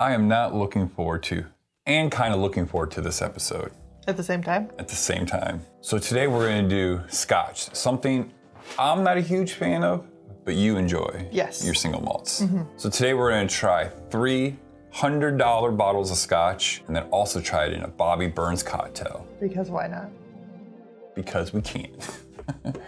I am not looking forward to, and kind of looking forward to this episode. At the same time? At the same time. So today we're gonna do Scotch, something I'm not a huge fan of, but you enjoy. Yes. Your single malts. So today we're gonna try 3 $100 bottles of Scotch, and then also try it in a Bobby Burns cocktail. Because why not? Because we can.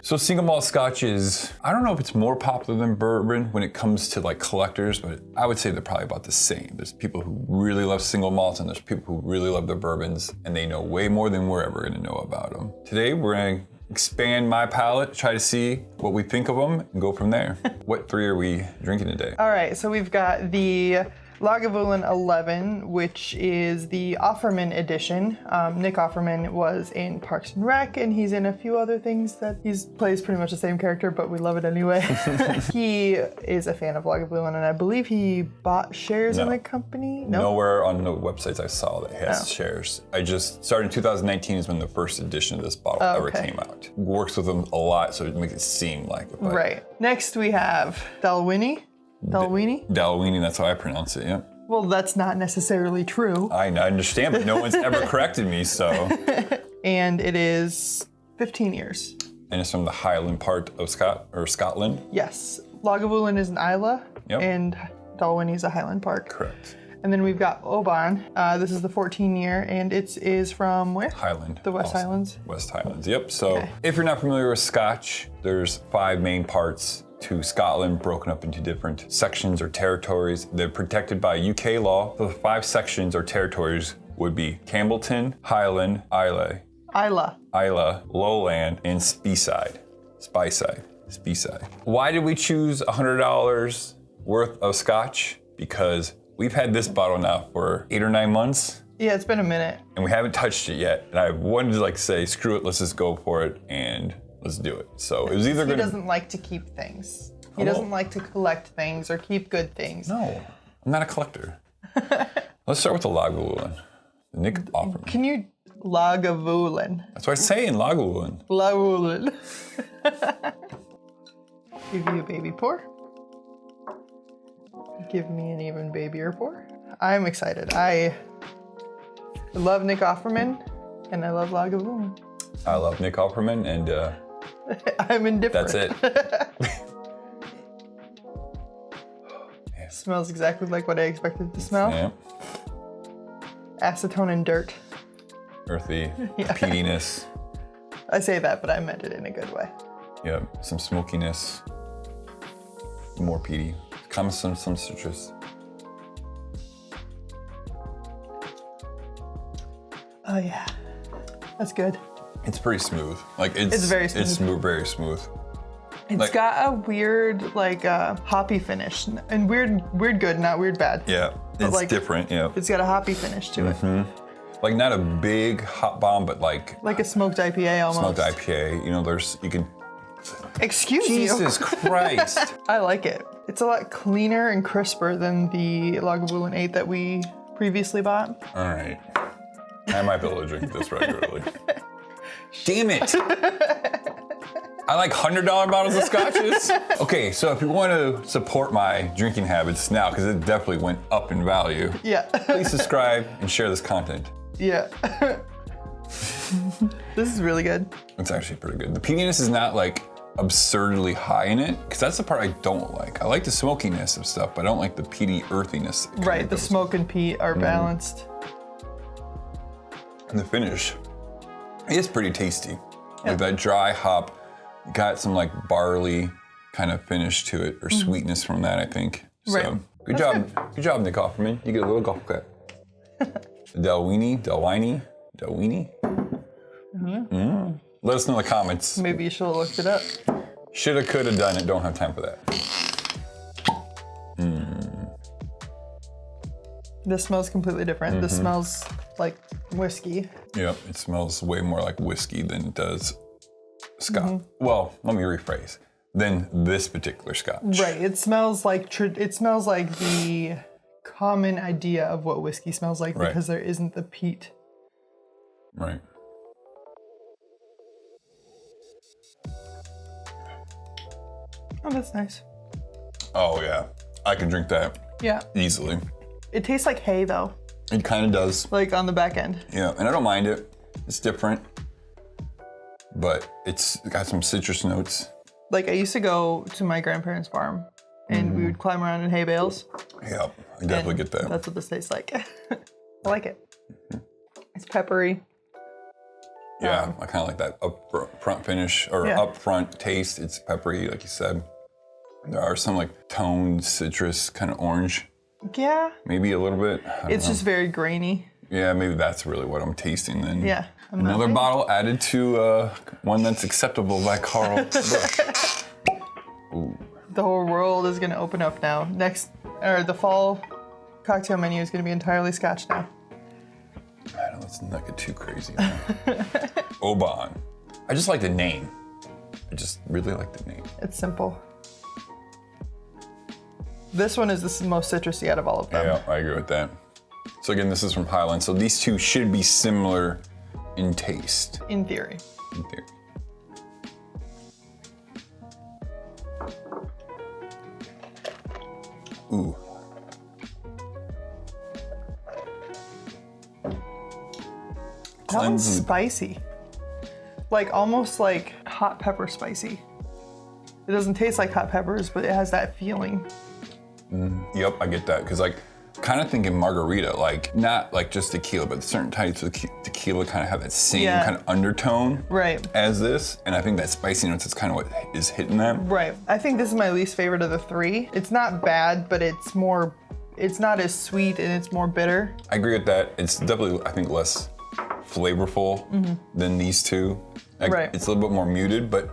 So single malt Scotch is, I don't know if it's more popular than bourbon when it comes to like collectors, but I would say they're probably about the same. There's people who really love single malts and there's people who really love their bourbons, and they know way more than we're ever gonna know about them. Today we're gonna expand my palate, try to see what we think of them, and go from there. What 3 are we drinking today? All right, so we've got the Lagavulin 11, which is the Offerman Edition. Nick Offerman was in Parks and Rec, and he's in a few other things that he plays pretty much the same character, but we love it anyway. He is a fan of Lagavulin, and I believe he bought shares in the company. No? Nowhere on the websites I saw that has shares. I just started in 2019 is when the first edition of this bottle ever came out. Works with them a lot, so it makes it seem like it. Right. Next we have Dalwhinnie. Dalwhinnie, that's how I pronounce it, yeah. Well, that's not necessarily true. I understand, but no one's ever corrected me, so. And it is 15 years. And it's from the Highland part of Scotland? Yes. Lagavulin is an Isla, Yep. and Dalwhinnie is a Highland Park. Correct. And then we've got Oban. This is the 14-year, and it is from where? Highland. The West also. Highlands? West Highlands, yep. So if you're not familiar with Scotch, there's 5 main parts to Scotland, broken up into different sections or territories. They're protected by UK law. The 5 sections or territories would be Campbellton, Highland, Isla, Lowland, and Speyside. Why did we choose $100 worth of Scotch? Because we've had this bottle now for 8 or 9 months. Yeah, it's been a minute. And we haven't touched it yet. And I wanted to like say, screw it, let's just go for it and let's do it. So it was either He doesn't like to keep things. He doesn't like to collect things or keep good things. No, I'm not a collector. Let's start with the Lagavulin. Nick Offerman. Can you Lagavulin? That's what I say in Lagavulin. Lagavulin. Give you a baby pour. Give me an even babier pour. I'm excited. I love Nick Offerman, and I love Lagavulin. I love Nick Offerman, and I'm indifferent. that's it. Smells exactly like what I expected it to smell. Yeah. Acetone and dirt. Earthy, peatiness. I say that, but I meant it in a good way. Yeah, some smokiness. More peaty. Comes some citrus. Oh yeah, that's good. It's pretty smooth. Like it's very smooth. It's smooth, very smooth. It's got a weird, like, hoppy finish. And weird good, not weird bad. Yeah, it's like, different, yeah. It's got a hoppy finish to it. Like not a big hop bomb, but like a smoked IPA almost. Smoked IPA, you know, you can... Excuse you. Jesus Christ. I like it. It's a lot cleaner and crisper than the Lagavulin 8 that we previously bought. All right. I might be able to drink this regularly. Damn it. I like $100 bottles of scotches. Okay, so if you want to support my drinking habits now, because it definitely went up in value, please subscribe and share this content. Yeah. This is really good. It's actually pretty good. The peatiness is not like absurdly high in it, because that's the part I don't like. I like the smokiness of stuff, but I don't like the peaty earthiness. Right, the smoke and peat are balanced. And the finish is pretty tasty. Like that dry hop, got some like barley kind of finish to it, or sweetness from that, I think. Right. So good job, good job, Nick Offerman. You get a little golf clap. Dalwhinnie. Let us know in the comments. Maybe you should have looked it up. Shoulda, coulda done it. Don't have time for that. This smells completely different. This smells like whiskey. Yep, it smells way more like whiskey than it does Scotch. Well, let me rephrase. Than this particular Scotch. Right. It smells like the common idea of what whiskey smells like, because there isn't the peat. Right. Oh, that's nice. Oh yeah, I can drink that. Yeah. Easily. It tastes like hay though. It kind of does. Like on the back end. Yeah, and I don't mind it. It's different, but it's got some citrus notes. Like I used to go to my grandparents' farm and we would climb around in hay bales. Yeah, I definitely get that. That's what this tastes like. I like it. It's peppery. Yeah, I kind of like that upfront finish or upfront taste. It's peppery, like you said. There are some like toned citrus, kind of orange. Yeah. Maybe a little bit. It's just very grainy. Yeah, maybe that's really what I'm tasting then. Yeah. Another bottle added to one that's acceptable by Carl Busch. Ooh. The whole world is going to open up now. The fall cocktail menu is going to be entirely Scotch now. I know, let's not get too crazy. Oban. I just like the name. I just really like the name. It's simple. This one is the most citrusy out of all of them. Yeah, I agree with that. So again, this is from Highland. So these two should be similar in taste. In theory. In theory. Ooh. That one's spicy. Like almost like hot pepper spicy. It doesn't taste like hot peppers, but it has that feeling. Yep, I get that. Because like, kind of thinking margarita, like not like just tequila, but certain types of tequila kind of have that same kind of undertone as this. And I think that spicy notes is kind of what is hitting them. Right. I think this is my least favorite of the three. It's not bad, but it's not as sweet and it's more bitter. I agree with that. It's definitely, I think, less flavorful than these two. Like, it's a little bit more muted, but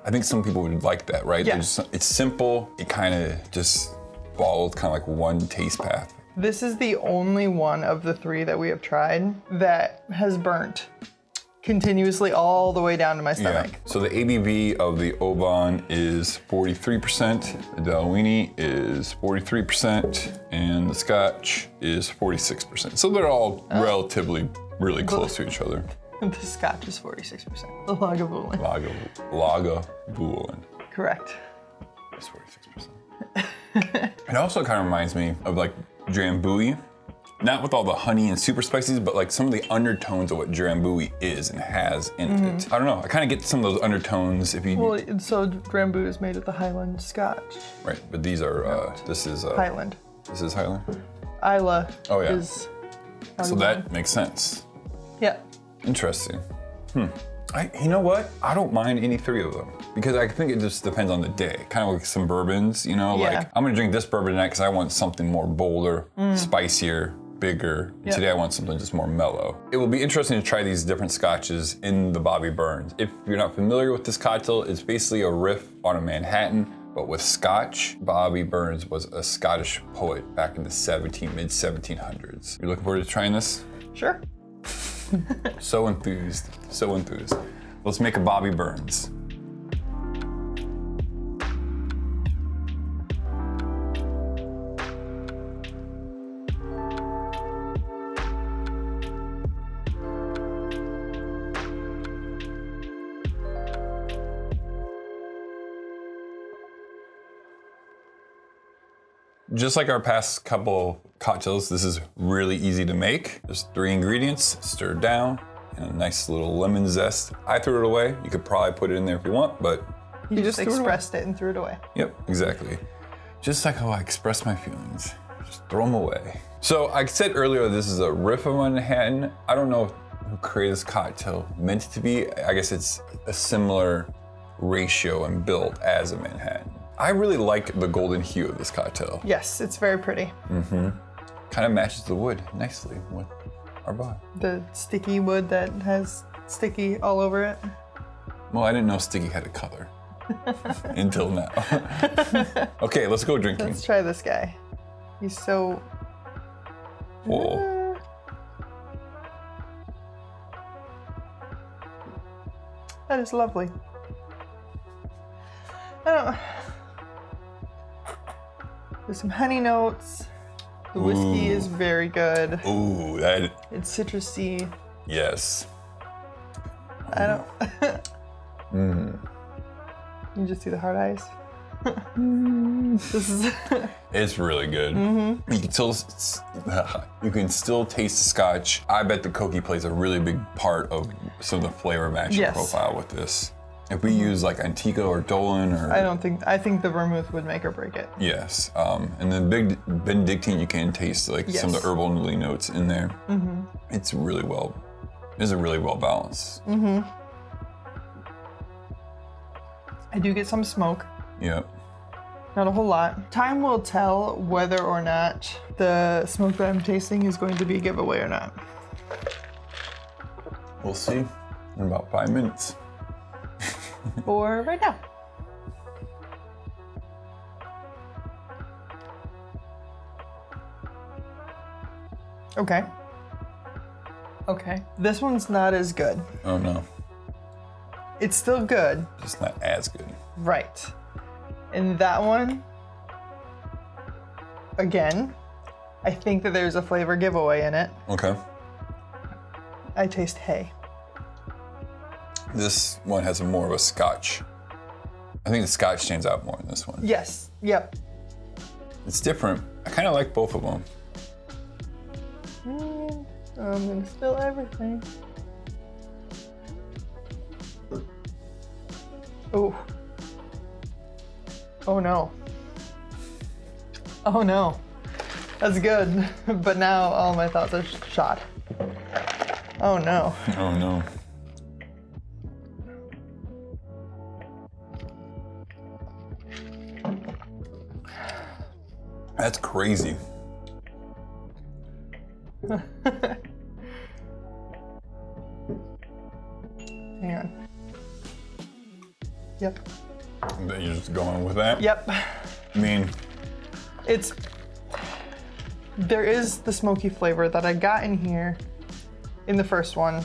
I think some people would like that, right? Yeah. It's simple. It kind of just follows kind of like one taste path. This is the only one of the three that we have tried that has burnt continuously all the way down to my stomach. Yeah. So the ABV of the Oban is 43%, the Dalwhinnie is 43%, and the Scotch is 46%. So they're all relatively really close to each other. The Scotch is 46%. The Lagavulin. Lagavulin. Correct. It's 46%. It also kind of reminds me of like Drambuie. Not with all the honey and super spices, but like some of the undertones of what Drambuie is and has in it. I don't know, I kind of get some of those undertones if you... Well, so Drambuie is made with the Highland Scotch. Right, but these are, this is... Highland. This is Highland? Isla is... So that makes sense. Yeah. Interesting. You know what? I don't mind any three of them because I think it just depends on the day. Kind of like some bourbons, you know, like I'm gonna drink this bourbon tonight because I want something more bolder, spicier, bigger. Today I want something just more mellow. It will be interesting to try these different scotches in the Bobby Burns. If you're not familiar with this cocktail, it's basically a riff on a Manhattan, but with Scotch. Bobby Burns was a Scottish poet back in the mid 1700s. You looking forward to trying this? Sure. So enthused, so enthused. Let's make a Bobby Burns. Just like our past couple cocktails, this is really easy to make. There's 3 ingredients, stirred down, and a nice little lemon zest. I threw it away. You could probably put it in there if you want, but you just expressed it and threw it away. Yep, exactly. Just like how I express my feelings. Just throw them away. So I said earlier, this is a riff of Manhattan. I don't know who created this cocktail meant it to be. I guess it's a similar ratio and build as a Manhattan. I really like the golden hue of this cocktail. Yes, it's very pretty. Kind of matches the wood nicely with our bar. The sticky wood that has sticky all over it. Well, I didn't know sticky had a color until now. Okay, let's go drinking. Let's try this guy. He's so... Whoa. That is lovely. There's some honey notes. The whiskey is very good. Ooh, It's citrusy. Yes. I don't... You just see the hard eyes? This is It's really good. You can still taste the Scotch. I bet the Koki plays a really big part of some of the flavor matching profile with this. If we use like Antica or Dolan or... I think the vermouth would make or break it. Yes, and then big Benedictine, you can taste like some of the herbal nutty notes in there. It's really well balanced. I do get some smoke. Yep. Not a whole lot. Time will tell whether or not the smoke that I'm tasting is going to be a giveaway or not. We'll see in about 5 minutes. Or right now. Okay. Okay. This one's not as good. Oh no. It's still good. Just not as good. Right. And that one, again, I think that there's a flavor giveaway in it. Okay. I taste hay. This one has more of a Scotch. I think the Scotch stands out more than this one. Yes. Yep. It's different. I kind of like both of them. I'm gonna spill everything. Oh. Oh no. Oh no. That's good. But now all my thoughts are shot. Oh no. Oh no. That's crazy. Hang on. Yep. Then you're just going with that? Yep. I mean, there is the smoky flavor that I got in here in the first one.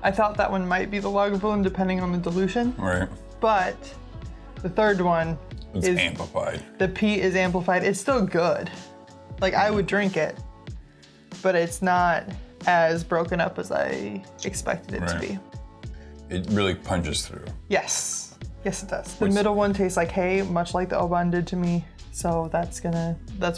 I thought that one might be the Lagavulin depending on the dilution. right. But the third one It's is amplified. the peat is amplified. It's still good. Like I would drink it, but it's not as broken up as I expected it to be. It really punches through. Yes. Yes, it does. The middle one tastes like hay, much like the Oban did to me. So that's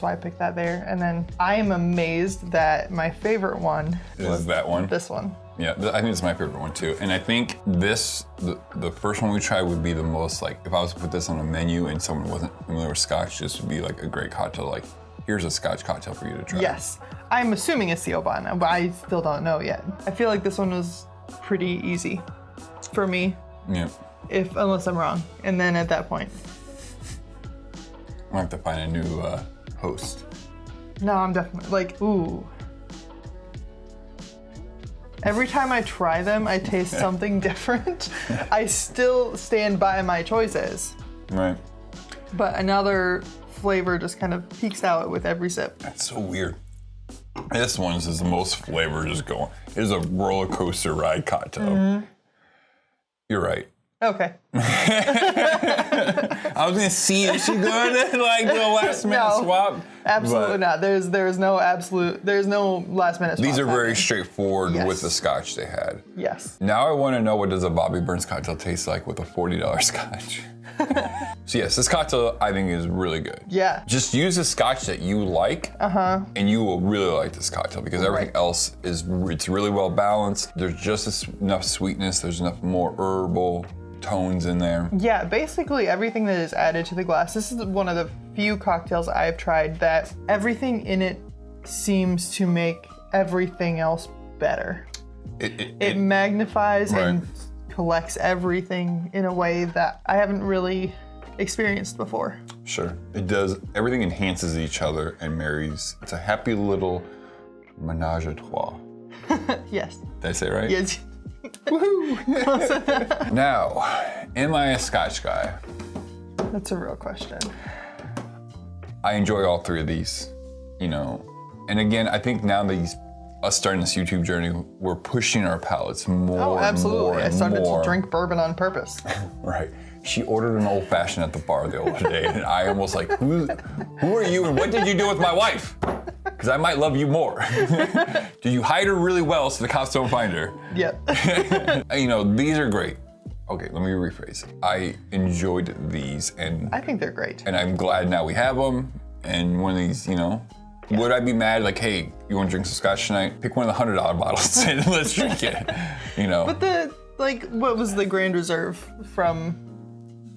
why I picked that there. And then I am amazed that my favorite one Is that one? this one. Yeah, I think it's my favorite one too. And I think the first one we tried would be the most like, if I was to put this on a menu and someone wasn't familiar with Scotch, this would be like a great cocktail. Like, here's a Scotch cocktail for you to try. Yes. I'm assuming it's the Oban, but I still don't know yet. I feel like this one was pretty easy for me. Yeah. Unless I'm wrong. And then at that point. I'll have to find a new host. No, I'm definitely like, ooh. Every time I try them, I taste something different. I still stand by my choices. Right. But another flavor just kind of peeks out with every sip. That's so weird. This one is the most flavor just going. It is a roller coaster ride cocktail. You're right. Okay. I was gonna see if she good like the last minute swap. Absolutely not. There's no last minute swap. These are very straightforward Yes. with the Scotch they had. Yes. Now I want to know, what does a Bobby Burns cocktail taste like with a $40 Scotch? So yes, this cocktail I think is really good. Yeah. Just use a Scotch that you like, and you will really like this cocktail because everything else it's really well balanced. There's just enough sweetness. There's enough more herbal tones in there. Yeah, basically everything that is added to the glass. This is one of the few cocktails I've tried that everything in it seems to make everything else better. It magnifies and collects everything in a way that I haven't really experienced before. Sure, it does. Everything enhances each other and marries. It's a happy little menage a trois. Yes. Did I say it right? Yes. Woohoo! Now, am I a Scotch guy? That's a real question. I enjoy all three of these, And again, I think now that us starting this YouTube journey, we're pushing our palates more. Oh, absolutely. And I started more. to drink bourbon on purpose. Right. She ordered an old fashioned at the bar the other day, and I almost like, who are you and what did you do with my wife? Because I might love you more. Did you hide her really well so the cops don't find her? Yep. These are great. Okay, let me rephrase. I enjoyed these, and I think they're great. And I'm glad now we have them. And one of these, you know, would I be mad like, hey, you want to drink some scotch tonight? Pick one of the $100 bottles and let's drink it. You know. But what was the Grand Reserve from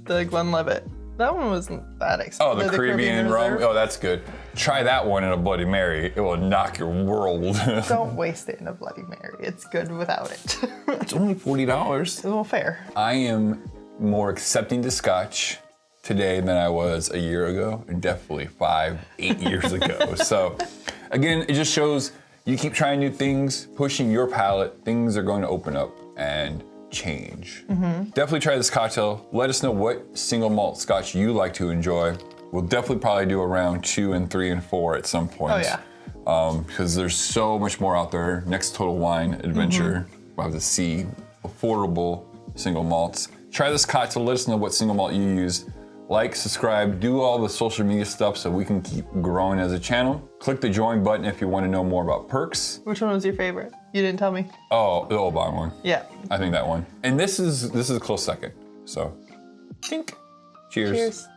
the Glenlivet? That one wasn't that expensive. Oh, the Caribbean rum. Oh, that's good. Try that one in a Bloody Mary. It will knock your world. Don't waste it in a Bloody Mary. It's good without it. It's only $40. Well, fair. I am more accepting to scotch today than I was a year ago, and definitely 8 years ago. So, again, it just shows you keep trying new things, pushing your palate, things are going to open up and change. Definitely try this cocktail. Let us know what single malt scotch you like to enjoy. We'll definitely probably do a round 2 and 3 and 4 at some point. Oh yeah. Because there's so much more out there. Next Total Wine Adventure, we'll have to see affordable single malts. Try this cocktail. Let us know what single malt you use. Like, subscribe, do all the social media stuff so we can keep growing as a channel. Click the join button if you want to know more about perks. Which one was your favorite? You didn't tell me. Oh, the Oban one. Yeah. I think that one. And this is a close second. So, tink. Cheers. Cheers.